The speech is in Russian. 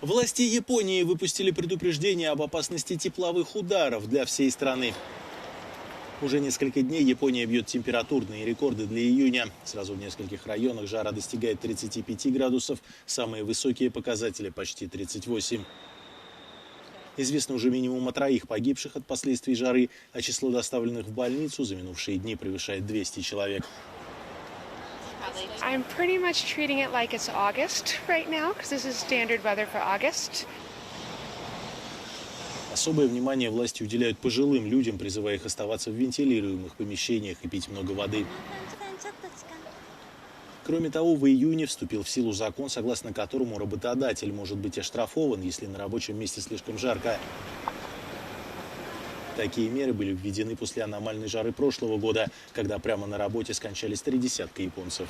Власти Японии выпустили предупреждение об опасности тепловых ударов для всей страны. Уже несколько дней Япония бьет температурные рекорды для июня. Сразу в нескольких районах жара достигает 35 градусов, самые высокие показатели почти 38. Известно уже минимум о 3 погибших от последствий жары, а число доставленных в больницу за минувшие дни превышает 200 человек. I'm pretty much treating it like it's August right now, because this is standard weather for August. Особое внимание власти уделяют пожилым людям, призывая их оставаться в вентилируемых помещениях и пить много воды. Кроме того, в июне вступил в силу закон, согласно которому работодатель может быть оштрафован, если на рабочем месте слишком жарко. Такие меры были введены после аномальной жары прошлого года, когда прямо на работе скончались 3 десятка японцев.